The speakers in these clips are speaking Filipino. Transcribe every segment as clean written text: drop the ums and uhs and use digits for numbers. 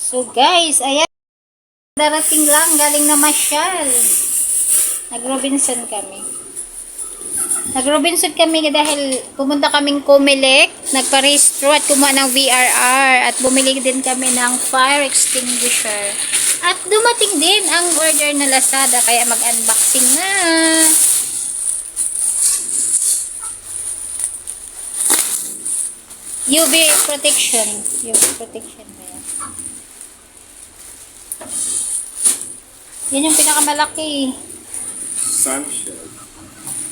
So guys, ayan, darating lang, galing na masyal. Nag-Robinson kami. Nag-Robinson kami dahil pumunta kaming Comelec, nagpa-restro at kumuha ng VRR at bumili din kami ng fire extinguisher. At dumating din ang order na Lazada kaya mag-unboxing na. UV protection. UV protection na yan. Yan yung pinakamalaki. Sunshade.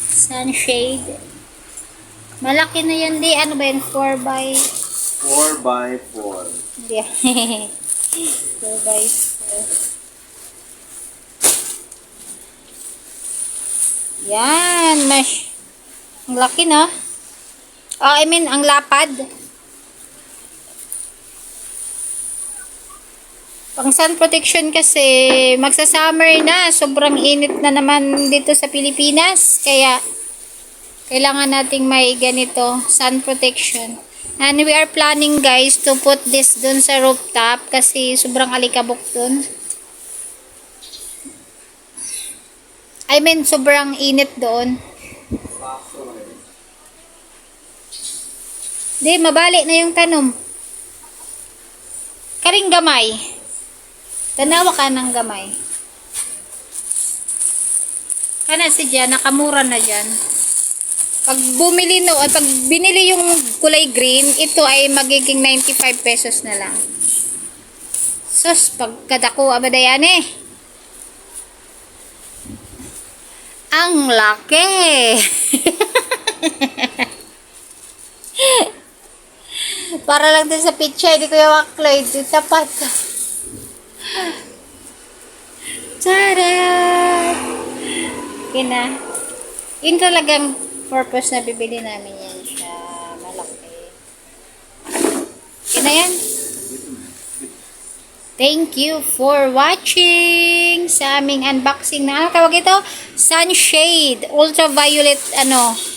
Sunshade. Malaki na yan di. Ano ba yun? 4x... 4x4. Hindi. 4x4. Yan. Ang laki na. Ang lapad. Pang sun protection kasi magsa-summer na. Sobrang init na naman dito sa Pilipinas. Kaya kailangan nating may ganito, sun protection. And we are planning guys to put this dun sa rooftop kasi sobrang alikabok dun. Sobrang init doon. Di, mabalik na yung tanom. Karing gamay. Tanawa ka ng gamay. Kana si dyan, nakamura na dyan. Pag binili yung kulay green, ito ay magiging 95 pesos na lang. Sus, pagkadako, abadayan eh. Ang laki. Para lang din sa picture, di ko yung wakloy. Tapat. Charot! Okay na. Yun talagang purpose na bibili namin yan siya. Malaki. Okay na yan. Thank you for watching sa aming unboxing na, tawag ito? Sunshade Ultraviolet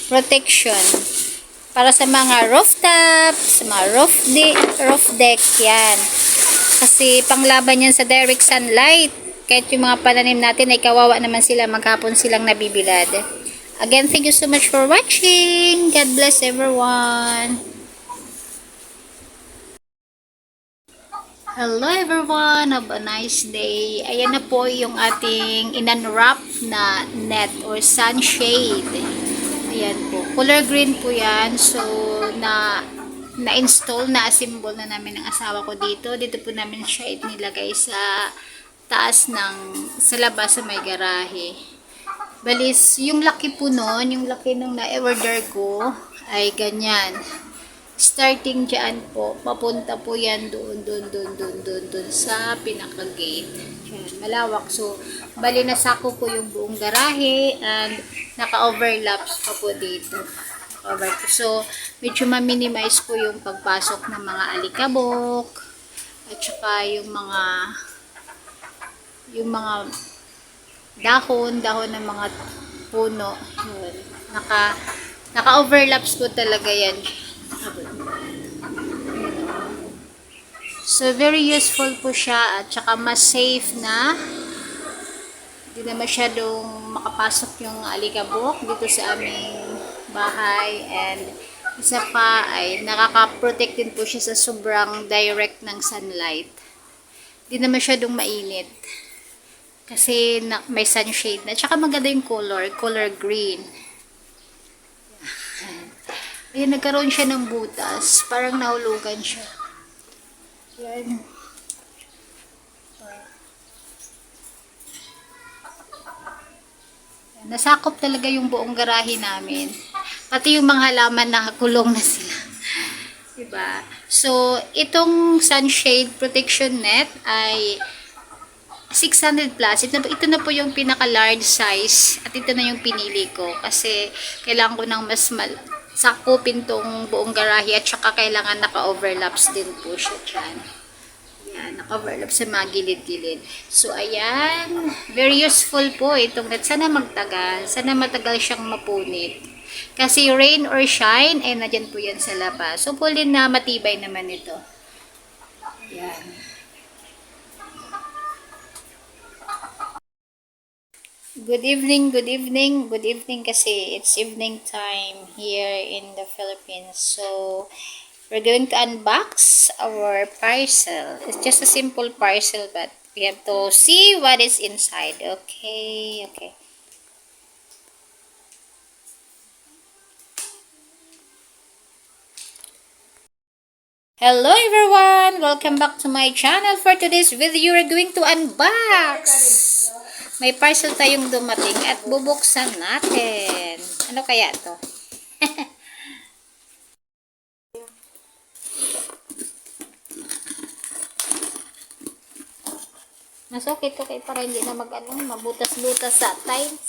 protection. Para sa mga rooftop, sa mga roof deck, yan. Kasi panglaban yan sa direct sunlight. Kahit yung mga pananim natin ay kawawa naman sila, maghapon silang nabibilad. Again, thank you so much for watching. God bless everyone. Hello everyone, have a nice day. Ayan na po yung ating in-unwrap na net or sunshade. Ayan po. Color green po yan. So, na-install, na-assemble na namin ng asawa ko dito. Dito po namin siya nilagay sa taas sa labas sa may garahe. Balis, yung laki po nun, yung laki nung na-order ko ay ganyan. Starting dyan po, papunta po yan doon sa pinaka-gate. Yan, malawak. So, bali nasako po yung buong garahe and naka-overlaps pa po dito. So, medyo ma-minimize po yung pagpasok ng mga alikabok at saka yung mga dahon ng mga puno. Yun. Naka-overlaps po talaga yan. So, very useful po siya at saka mas safe na. Hindi na masyadong makapasok yung alikabok dito sa aming bahay. And isa pa ay nakaka-protect din po siya sa sobrang direct ng sunlight. Hindi na masyadong mainit. Kasi may sunshade na. At saka maganda yung color green. Ayan, nagkaroon siya ng butas. Parang nahulugan siya. Yan. Nasakop talaga yung buong garahe namin. Pati yung mga halaman nakakulong na sila. Diba? So, itong sunshade protection net ay 600 plus. Ito na po yung pinaka-large size. At ito na yung pinili ko. Kasi kailangan ko ng mas sakupin tong buong garahe at saka kailangan naka-overlaps din po siya dyan. Yan, naka-overlaps sa mga gilid-gilid. So, ayan. Very useful po itong net. Sana magtagal. Sana matagal siyang mapunit. Kasi rain or shine, ay nadyan po yan sa labas. So, pulin na matibay naman ito. Yan. Good evening, good evening, good evening kasi it's evening time here in the Philippines. So, we're going to unbox our parcel. It's just a simple parcel but we have to see what is inside. Okay, okay. Hello everyone! Welcome back to my channel. For today's video, we're going to unbox. May parcel tayong dumating at bubuksan natin. Ano kaya to? Masukit to kay para hindi na mabutas-butas sa tiles.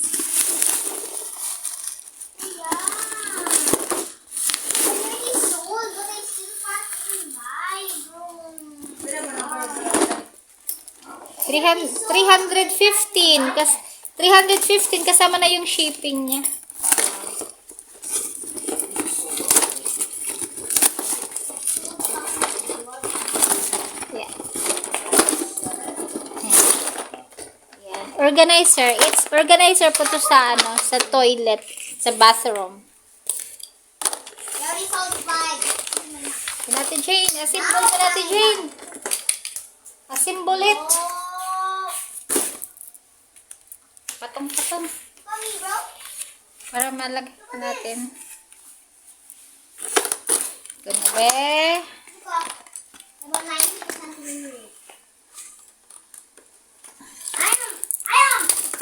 $315 kasama na yung shipping niya. Yeah. Yan. Organizer. It's organizer po to sa sa toilet, sa bathroom. Natin Jane, assemble mo natin Jane. Assemble it. Patong-patong. Para malagay natin. Ito na be.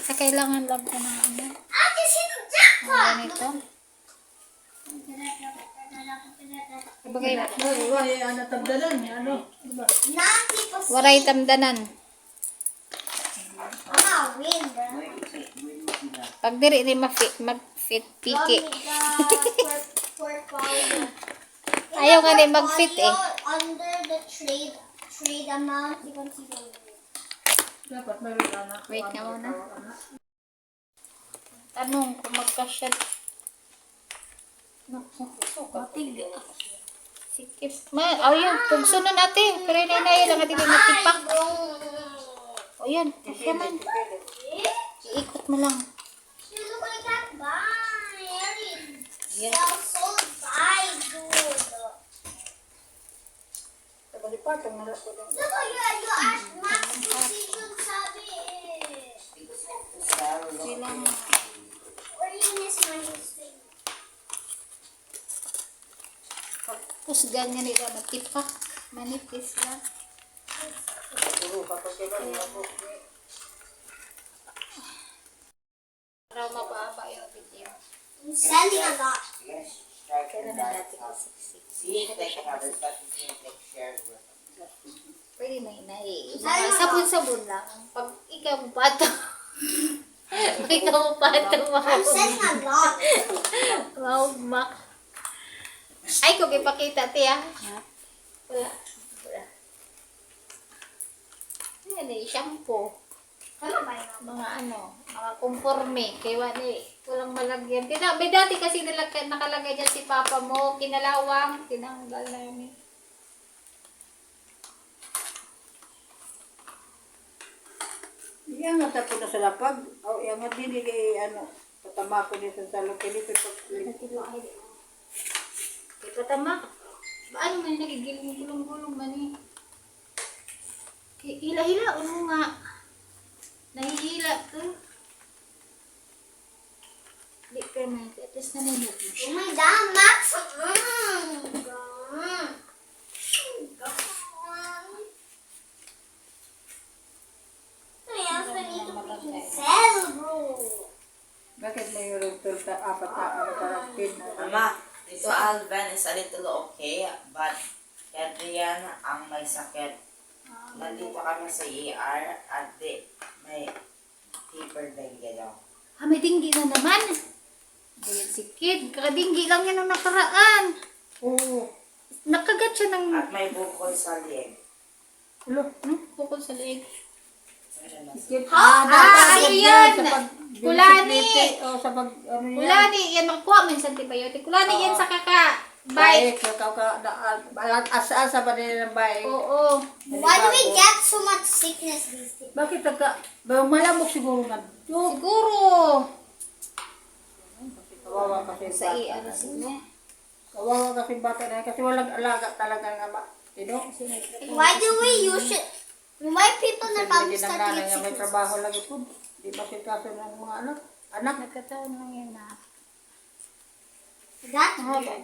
Sa kailangan lang ko ng ganito. Bagay mo. Waray tamdanan. Pag diri ni mag-fit piki. Ayaw nga ni mag-fit eh. Under the trade amount, you can see the Wait nga muna. Tanong kung magkasyad. Sikip. Yun. Tugso na natin. Pero inay lang natin yung matipak. O yan. Kasi man. Iikot mo lang. You look like that guy. Yan. That so bad, dude. Look at you asked Max decision sabi eh. Kailangan. Or you miss my thing. Tapos ganyan nila matipak. Manipis lang. Para mababa yung video. I'm selling a lot. Kailan na natin isiksik. Pwede na inay. Sabon-sabon lang. Pag ikaw pato. Pag ikaw pato, I'm selling a lot. mahugmak. Ay, kung ipakita, tiya. Wala. Yan eh, shampoo. Ano ba yun? Mga conforme. Kaya walang malagyan. May dati kasi nakalagay dyan si papa mo. Kinalawang. Tinanggal namin. Iyangat ako na sa lapag. O, iyangat din patama ko dito sa lokali. Kaya patama. Paano man nagigilong gulong-gulong man eh. Hila-hila. Ano nga. Nahihila to. Di ka na. At least naninog mo Oh siya. my God, Max. Sell, bro. Bakit may yung apat na parang pin? Mama, ito Alvin is a little okay, but Adrian ang may sakit. Nandito kami sa ER at may hyperdengue daw. May dinggi na naman. Ayan si Kid. Kakadinggi lang yan ang nakaraan. Oo. Nakagat siya ng... At may bukol sa lieg. Bukol sa leeg. Dapat yan? sa pag Kulani. O sa pag, ano yan? Kulani, yan makuha mo yung antibiotic. Kulani yan sa Bike. Asa-asa pa nila ng bike. Oo. Why do we get so much sickness these days? Bakit malamok siguro nga? Siguro. Kawawa kasi Sa bata. iyan sila. Kawawa kasi bata na yan, kasi walang alaga talaga nga ba? Why do we use it? Why people na Kasi probably hindi start ng to nanay get nga may sickness? trabaho lagi po. Di ba kaso ng mga anak? Nagkataon lang yun na. That's weird.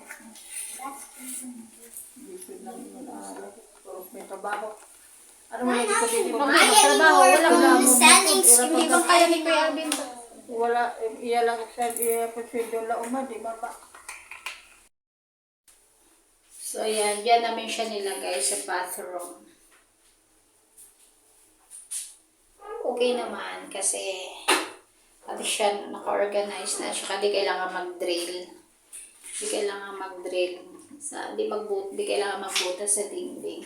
Hindi lang yun puro may trabaho. Ano mo lagi ko dito? Pag I trabaho, anymore wala from mo. standing Hindi still. bang kaya ni Kuya Alvin to? Wala, iya lang sa iya posisyon la uma, di ba ba? So, ayan. Diyan namin siya nilagay sa bathroom. Okay naman kasi at siya naka-organize na. Tsaka di kailangan mag-drill. Di kailangan mag-drill. Di kailangan magbuta sa dingding.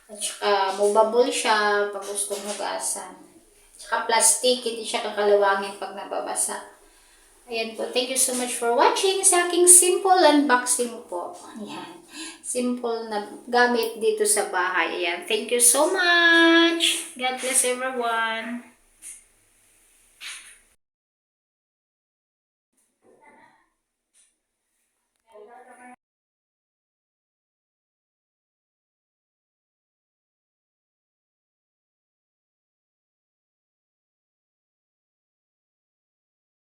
At saka movable siya pag gustong hugasan. Tsaka plastic, hindi siya kakalawangin pag nababasa. Ayan po. Thank you so much for watching sa aking simple unboxing po. Ayan. Simple na gamit dito sa bahay. Ayan. Thank you so much. God bless everyone.